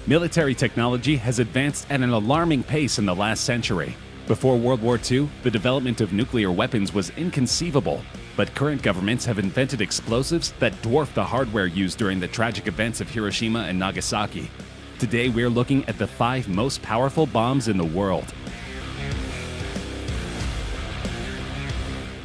Military technology has advanced at an alarming pace in the last century. Before World War II, the development of nuclear weapons was inconceivable, but current governments have invented explosives that dwarf the hardware used during the tragic events of Hiroshima and Nagasaki. Today, we're looking at the 5 most powerful bombs in the world.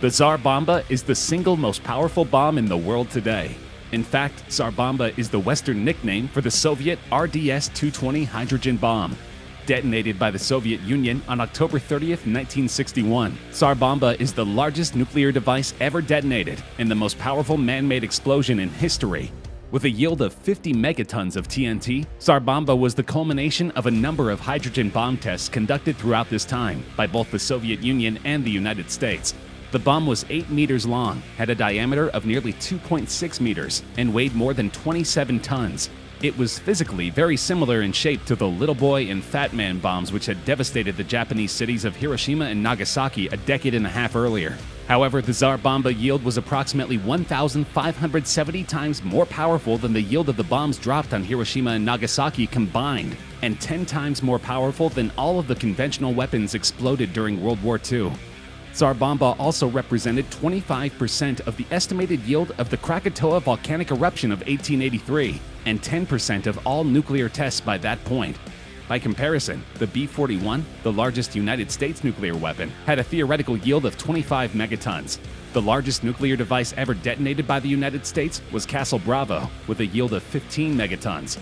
The Tsar Bomba is the single most powerful bomb in the world today. In fact, Tsar Bomba is the Western nickname for the Soviet RDS-220 hydrogen bomb. Detonated by the Soviet Union on October 30th, 1961, Tsar Bomba is the largest nuclear device ever detonated and the most powerful man-made explosion in history. With a yield of 50 megatons of TNT, Tsar Bomba was the culmination of a number of hydrogen bomb tests conducted throughout this time by both the Soviet Union and the United States. The bomb was 8 meters long, had a diameter of nearly 2.6 meters, and weighed more than 27 tons. It was physically very similar in shape to the Little Boy and Fat Man bombs which had devastated the Japanese cities of Hiroshima and Nagasaki a decade and a half earlier. However, the Tsar Bomba yield was approximately 1,570 times more powerful than the yield of the bombs dropped on Hiroshima and Nagasaki combined, and 10 times more powerful than all of the conventional weapons exploded during World War II. Tsar Bomba also represented 25% of the estimated yield of the Krakatoa volcanic eruption of 1883 and 10% of all nuclear tests by that point. By comparison, the B-41, the largest United States nuclear weapon, had a theoretical yield of 25 megatons. The largest nuclear device ever detonated by the United States was Castle Bravo, with a yield of 15 megatons.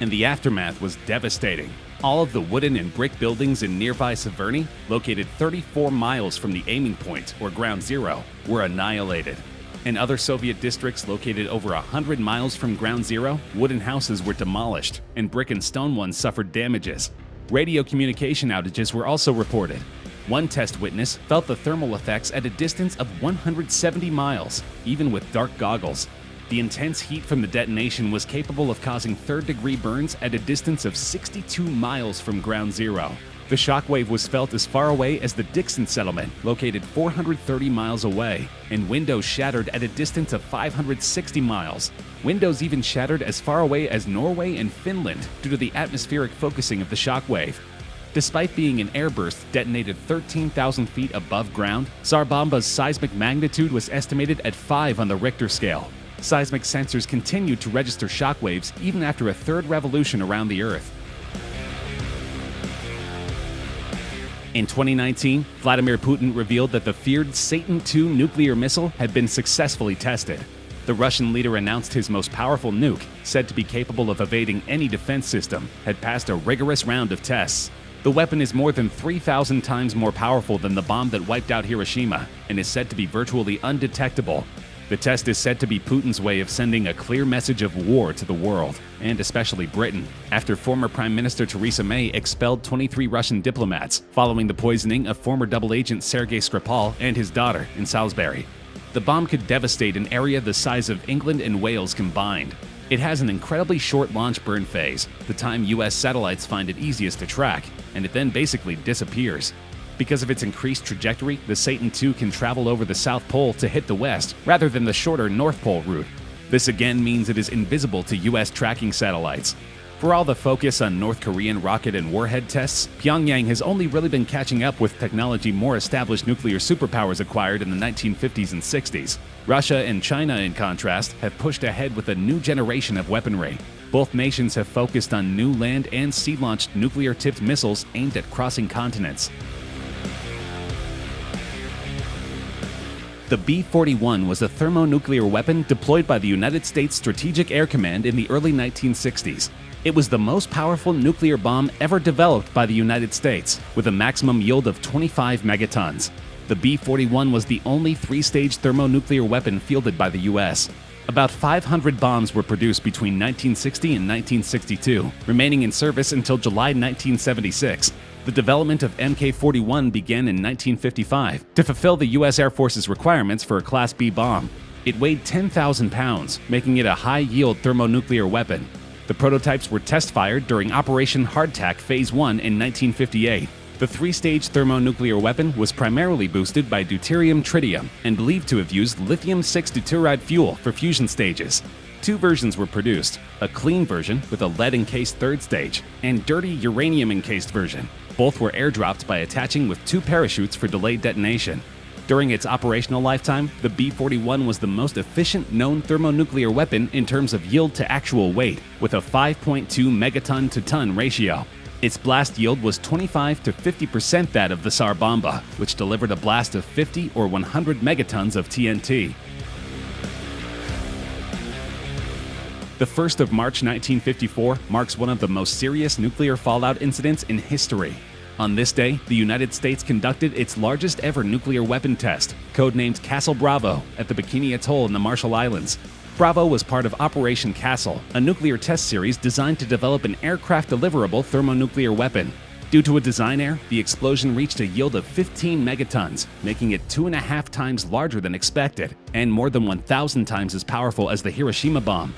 And the aftermath was devastating. All of the wooden and brick buildings in nearby Severny, located 34 miles from the aiming point, or ground zero, were annihilated. In other Soviet districts located over 100 miles from ground zero, wooden houses were demolished, and brick and stone ones suffered damages. Radio communication outages were also reported. One test witness felt the thermal effects at a distance of 170 miles, even with dark goggles. The intense heat from the detonation was capable of causing third-degree burns at a distance of 62 miles from ground zero. The shockwave was felt as far away as the Dixon settlement, located 430 miles away, and windows shattered at a distance of 560 miles. Windows even shattered as far away as Norway and Finland due to the atmospheric focusing of the shockwave. Despite being an airburst detonated 13,000 feet above ground, Tsar Bomba's seismic magnitude was estimated at 5 on the Richter scale. Seismic sensors continued to register shockwaves even after a third revolution around the Earth. In 2019, Vladimir Putin revealed that the feared Satan II nuclear missile had been successfully tested. The Russian leader announced his most powerful nuke, said to be capable of evading any defense system, had passed a rigorous round of tests. The weapon is more than 3,000 times more powerful than the bomb that wiped out Hiroshima and is said to be virtually undetectable. The test is said to be Putin's way of sending a clear message of war to the world, and especially Britain, after former Prime Minister Theresa May expelled 23 Russian diplomats following the poisoning of former double agent Sergei Skripal and his daughter in Salisbury. The bomb could devastate an area the size of England and Wales combined. It has an incredibly short launch burn phase, the time US satellites find it easiest to track, and it then basically disappears. Because of its increased trajectory, the Satan II can travel over the South Pole to hit the West, rather than the shorter North Pole route. This again means it is invisible to US tracking satellites. For all the focus on North Korean rocket and warhead tests, Pyongyang has only really been catching up with technology more established nuclear superpowers acquired in the 1950s and 60s. Russia and China, in contrast, have pushed ahead with a new generation of weaponry. Both nations have focused on new land and sea-launched nuclear-tipped missiles aimed at crossing continents. The B-41 was a thermonuclear weapon deployed by the United States Strategic Air Command in the early 1960s. It was the most powerful nuclear bomb ever developed by the United States, with a maximum yield of 25 megatons. The B-41 was the only 3-stage thermonuclear weapon fielded by the U.S. About 500 bombs were produced between 1960 and 1962, remaining in service until July 1976. The development of Mk-41 began in 1955 to fulfill the U.S. Air Force's requirements for a Class B bomb. It weighed 10,000 pounds, making it a high-yield thermonuclear weapon. The prototypes were test-fired during Operation Hardtack Phase 1 in 1958. The 3-stage thermonuclear weapon was primarily boosted by deuterium-tritium and believed to have used lithium-6 deuteride fuel for fusion stages. Two versions were produced, a clean version with a lead-encased third stage, and dirty uranium-encased version. Both were airdropped by attaching with two parachutes for delayed detonation. During its operational lifetime, the B-41 was the most efficient known thermonuclear weapon in terms of yield to actual weight, with a 5.2 megaton to ton ratio. Its blast yield was 25 to 50% that of the Tsar Bomba, which delivered a blast of 50 or 100 megatons of TNT. The 1st of March 1954 marks one of the most serious nuclear fallout incidents in history. On this day, the United States conducted its largest ever nuclear weapon test, codenamed Castle Bravo, at the Bikini Atoll in the Marshall Islands. Bravo was part of Operation Castle, a nuclear test series designed to develop an aircraft-deliverable thermonuclear weapon. Due to a design error, the explosion reached a yield of 15 megatons, making it 2.5 times larger than expected, and more than 1,000 times as powerful as the Hiroshima bomb.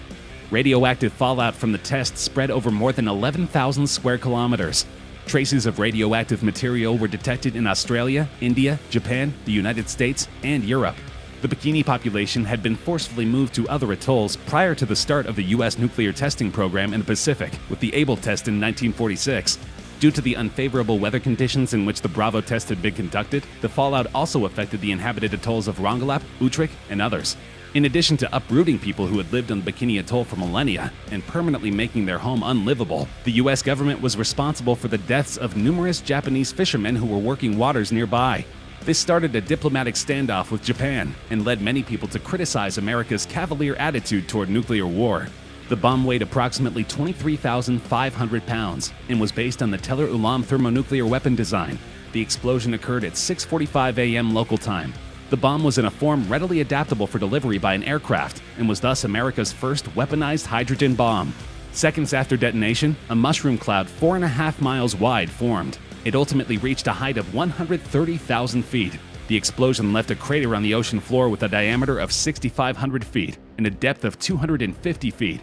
Radioactive fallout from the test spread over more than 11,000 square kilometers. Traces of radioactive material were detected in Australia, India, Japan, the United States, and Europe. The Bikini population had been forcefully moved to other atolls prior to the start of the U.S. nuclear testing program in the Pacific, with the Able test in 1946. Due to the unfavorable weather conditions in which the Bravo test had been conducted, the fallout also affected the inhabited atolls of Rongelap, Utrecht, and others. In addition to uprooting people who had lived on Bikini Atoll for millennia and permanently making their home unlivable, the U.S. government was responsible for the deaths of numerous Japanese fishermen who were working waters nearby. This started a diplomatic standoff with Japan and led many people to criticize America's cavalier attitude toward nuclear war. The bomb weighed approximately 23,500 pounds and was based on the Teller Ulam thermonuclear weapon design. The explosion occurred at 6:45 a.m. local time. The bomb was in a form readily adaptable for delivery by an aircraft and was thus America's first weaponized hydrogen bomb. Seconds after detonation, a mushroom cloud 4.5 miles wide formed. It ultimately reached a height of 130,000 feet. The explosion left a crater on the ocean floor with a diameter of 6,500 feet and a depth of 250 feet.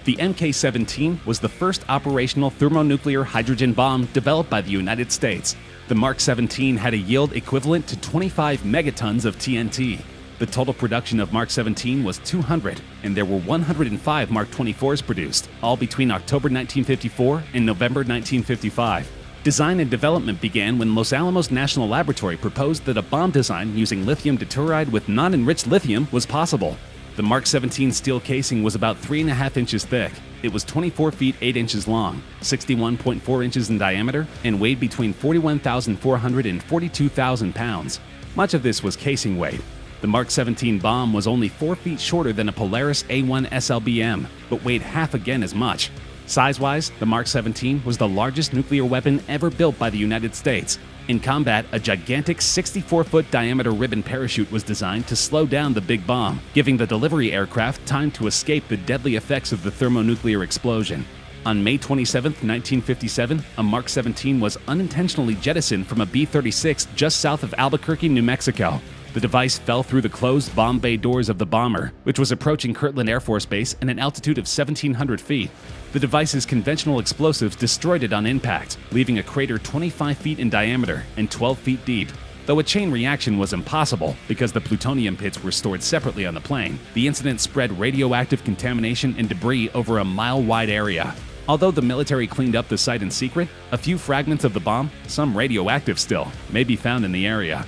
The Mk-17 was the first operational thermonuclear hydrogen bomb developed by the United States. The Mark 17 had a yield equivalent to 25 megatons of TNT. The total production of Mark 17 was 200, and there were 105 Mark 24s produced, all between October 1954 and November 1955. Design and development began when Los Alamos National Laboratory proposed that a bomb design using lithium deuteride with non-enriched lithium was possible. The Mark 17 steel casing was about 3.5 inches thick. It was 24 feet 8 inches long, 61.4 inches in diameter, and weighed between 41,400 and 42,000 pounds. Much of this was casing weight. The Mark 17 bomb was only 4 feet shorter than a Polaris A-1 SLBM, but weighed half again as much. Size-wise, the Mark 17 was the largest nuclear weapon ever built by the United States. In combat, a gigantic 64-foot diameter ribbon parachute was designed to slow down the big bomb, giving the delivery aircraft time to escape the deadly effects of the thermonuclear explosion. On May 27, 1957, a Mark 17 was unintentionally jettisoned from a B-36 just south of Albuquerque, New Mexico. The device fell through the closed bomb bay doors of the bomber, which was approaching Kirtland Air Force Base at an altitude of 1,700 feet. The device's conventional explosives destroyed it on impact, leaving a crater 25 feet in diameter and 12 feet deep. Though a chain reaction was impossible because the plutonium pits were stored separately on the plane, the incident spread radioactive contamination and debris over a mile-wide area. Although the military cleaned up the site in secret, a few fragments of the bomb, some radioactive still, may be found in the area.